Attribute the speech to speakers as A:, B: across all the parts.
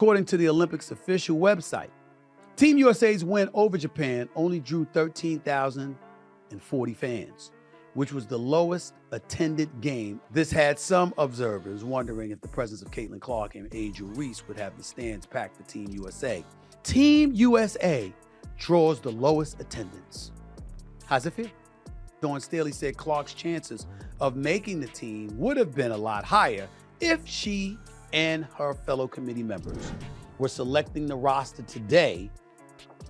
A: According to the Olympics official website, Team USA's win over Japan only drew 13,040 fans, which was the lowest attended game. This had some observers wondering if the presence of Caitlin Clark and Angel Reese would have the stands packed for Team USA. Team USA draws the lowest attendance. How's it feel? Dawn Staley said Clark's chances of making the team would have been a lot higher if she and her fellow committee members were selecting the roster today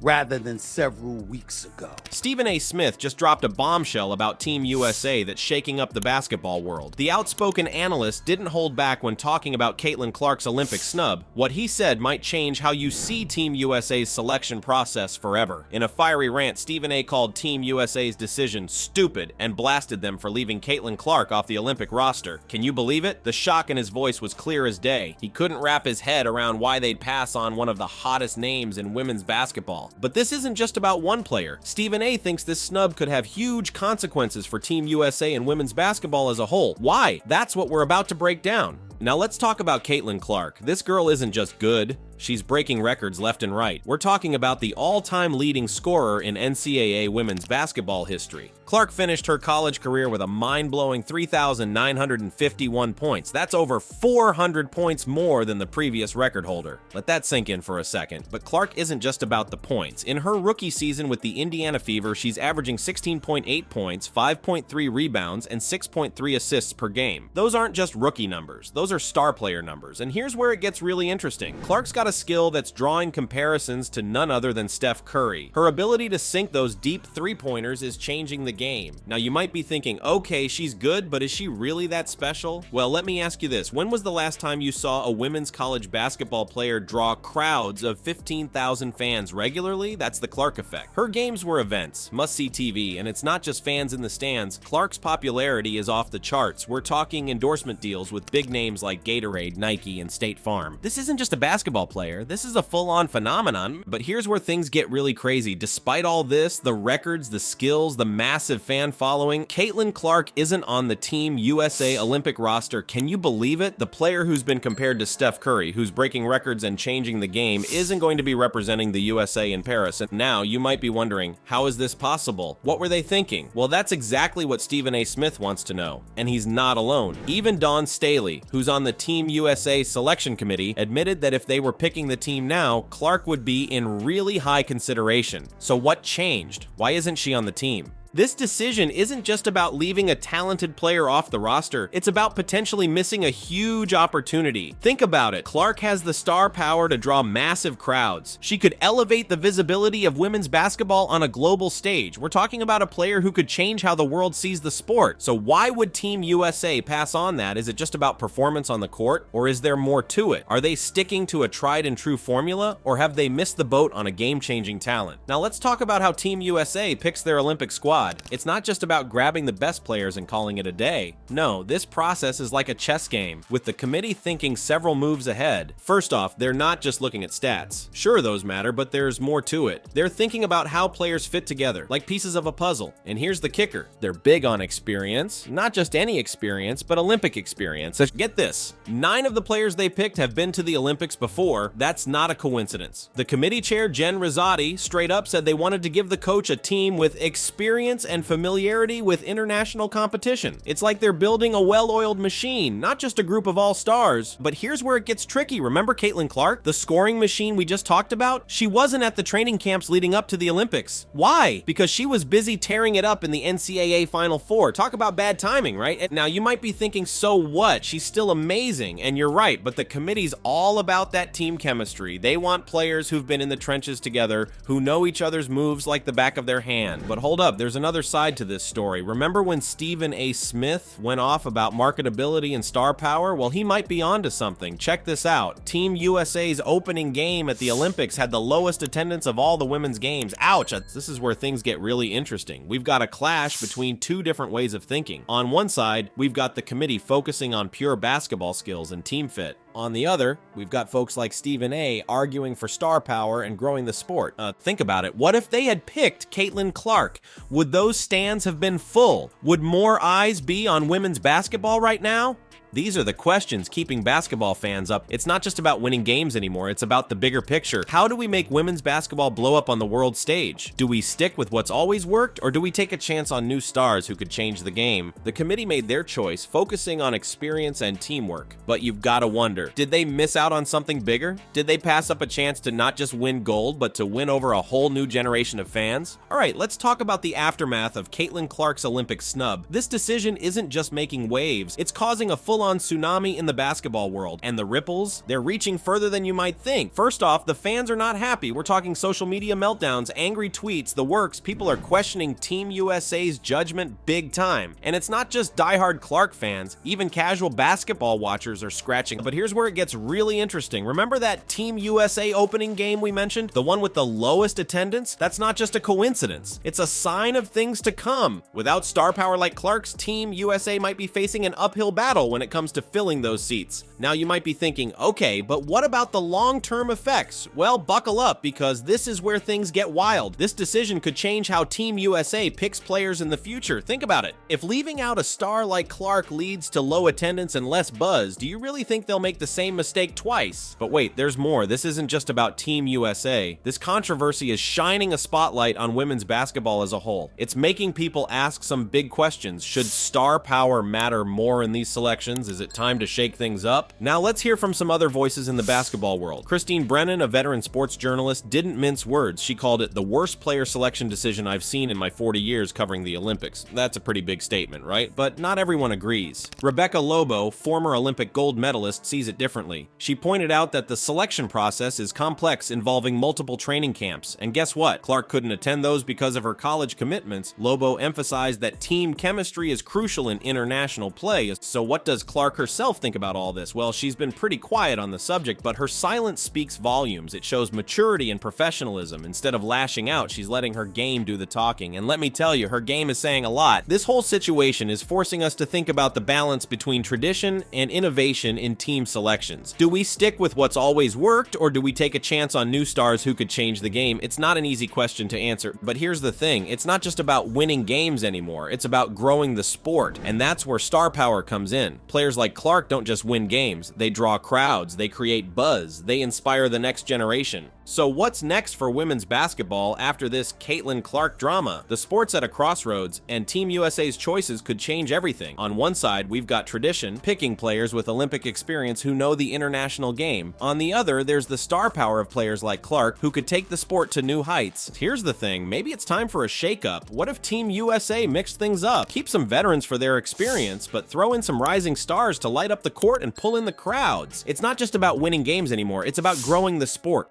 A: rather than several weeks ago.
B: Stephen A. Smith just dropped a bombshell about Team USA that's shaking up the basketball world. The outspoken analyst didn't hold back when talking about Caitlin Clark's Olympic snub. What he said might change how you see Team USA's selection process forever. In a fiery rant, Stephen A. called Team USA's decision stupid and blasted them for leaving Caitlin Clark off the Olympic roster. Can you believe it? The shock in his voice was clear as day. He couldn't wrap his head around why they'd pass on one of the hottest names in women's basketball. But this isn't just about one player. Stephen A. thinks this snub could have huge consequences for Team USA and women's basketball as a whole. Why? That's what we're about to break down. Now let's talk about Caitlin Clark. This girl isn't just good. She's breaking records left and right. We're talking about the all-time leading scorer in NCAA women's basketball history. Clark finished her college career with a mind-blowing 3,951 points. That's over 400 points more than the previous record holder. Let that sink in for a second. But Clark isn't just about the points. In her rookie season with the Indiana Fever, she's averaging 16.8 points, 5.3 rebounds, and 6.3 assists per game. Those aren't just rookie numbers. Those are star player numbers. And here's where it gets really interesting. Clark's got a skill that's drawing comparisons to none other than Steph Curry. Her ability to sink those deep three-pointers is changing the game. Now you might be thinking, okay, she's good, but is she really that special? Well, let me ask you this. When was the last time you saw a women's college basketball player draw crowds of 15,000 fans regularly? That's the Clark effect. Her games were events, must-see TV, and it's not just fans in the stands. Clark's popularity is off the charts. We're talking endorsement deals with big names like Gatorade, Nike, and State Farm. This isn't just a basketball player. This is a full-on phenomenon, but here's where things get really crazy. Despite all this, the records, the skills, the massive fan following, Caitlin Clark isn't on the Team USA Olympic roster. Can you believe it? The player who's been compared to Steph Curry, who's breaking records and changing the game, isn't going to be representing the USA in Paris. And now you might be wondering, how is this possible? What were they thinking? Well, that's exactly what Stephen A. Smith wants to know, and he's not alone. Even Dawn Staley, who's on the Team USA selection committee, admitted that if they were picking the team now, Clark would be in really high consideration. So what changed? Why isn't she on the team? This decision isn't just about leaving a talented player off the roster, it's about potentially missing a huge opportunity. Think about it. Clark has the star power to draw massive crowds. She could elevate the visibility of women's basketball on a global stage. We're talking about a player who could change how the world sees the sport. So why would Team USA pass on that? Is it just about performance on the court, or is there more to it? Are they sticking to a tried and true formula, or have they missed the boat on a game-changing talent? Now let's talk about how Team USA picks their Olympic squad. It's not just about grabbing the best players and calling it a day. No, this process is like a chess game, with the committee thinking several moves ahead. First off, they're not just looking at stats. Sure, those matter, but there's more to it. They're thinking about how players fit together, like pieces of a puzzle. And here's the kicker. They're big on experience. Not just any experience, but Olympic experience. So get this. 9 of the players they picked have been to the Olympics before. That's not a coincidence. The committee chair, Jen Rosati, straight up said they wanted to give the coach a team with experience and familiarity with international competition. It's like they're building a well-oiled machine, not just a group of all-stars. But here's where it gets tricky. Remember Caitlin Clark, the scoring machine we just talked about? She wasn't at the training camps leading up to the Olympics. Why? Because she was busy tearing it up in the NCAA Final Four. Talk about bad timing, right? Now you might be thinking, so what? She's still amazing, and you're right, but the committee's all about that team chemistry. They want players who've been in the trenches together, who know each other's moves like the back of their hand. But hold up, there's another side to this story. Remember when Stephen A. Smith went off about marketability and star power? Well, he might be onto something. Check this out. Team USA's opening game at the Olympics had the lowest attendance of all the women's games. Ouch! This is where things get really interesting. We've got a clash between two different ways of thinking. On one side, we've got the committee focusing on pure basketball skills and team fit. On the other, we've got folks like Stephen A. arguing for star power and growing the sport. Think about it. What if they had picked Caitlin Clark? Would those stands have been full? Would more eyes be on women's basketball right now? These are the questions keeping basketball fans up. It's not just about winning games anymore, it's about the bigger picture. How do we make women's basketball blow up on the world stage? Do we stick with what's always worked, or do we take a chance on new stars who could change the game? The committee made their choice, focusing on experience and teamwork. But you've gotta wonder, did they miss out on something bigger? Did they pass up a chance to not just win gold, but to win over a whole new generation of fans? Alright, let's talk about the aftermath of Caitlin Clark's Olympic snub. This decision isn't just making waves, it's causing a full-on tsunami in the basketball world. And the ripples, they're reaching further than you might think. First off, the fans are not happy. We're talking social media meltdowns, angry tweets, the works. People are questioning Team USA's judgment big time. And it's not just diehard Clark fans, even casual basketball watchers are scratching. But here's where it gets really interesting. Remember that Team USA opening game we mentioned? The one with the lowest attendance? That's not just a coincidence. It's a sign of things to come. Without star power like Clark's, Team USA might be facing an uphill battle when it comes to filling those seats. Now you might be thinking, okay, but what about the long-term effects? Well, buckle up, because this is where things get wild. This decision could change how Team USA picks players in the future. Think about it. If leaving out a star like Clark leads to low attendance and less buzz, do you really think they'll make the same mistake twice? But wait, there's more. This isn't just about Team USA. This controversy is shining a spotlight on women's basketball as a whole. It's making people ask some big questions. Should star power matter more in these selections? Is it time to shake things up? Now let's hear from some other voices in the basketball world. Christine Brennan, a veteran sports journalist, didn't mince words. She called it the worst player selection decision I've seen in my 40 years covering the Olympics. That's a pretty big statement, right? But not everyone agrees. Rebecca Lobo, former Olympic gold medalist, sees it differently. She pointed out that the selection process is complex, involving multiple training camps. And guess what? Clark couldn't attend those because of her college commitments. Lobo emphasized that team chemistry is crucial in international play. So what does Clark herself think about all this? Well, she's been pretty quiet on the subject, but her silence speaks volumes. It shows maturity and professionalism. Instead of lashing out, she's letting her game do the talking. And let me tell you, her game is saying a lot. This whole situation is forcing us to think about the balance between tradition and innovation in team selections. Do we stick with what's always worked, or do we take a chance on new stars who could change the game? It's not an easy question to answer, but here's the thing. It's not just about winning games anymore. It's about growing the sport, and that's where star power comes in. Players like Clark don't just win games. They draw crowds, they create buzz, they inspire the next generation. So what's next for women's basketball after this Caitlin Clark drama? The sport's at a crossroads, and Team USA's choices could change everything. On one side, we've got tradition, picking players with Olympic experience who know the international game. On the other, there's the star power of players like Clark who could take the sport to new heights. Here's the thing, maybe it's time for a shakeup. What if Team USA mixed things up? Keep some veterans for their experience, but throw in some rising stars to light up the court and pull in the crowds. It's not just about winning games anymore, it's about growing the sport.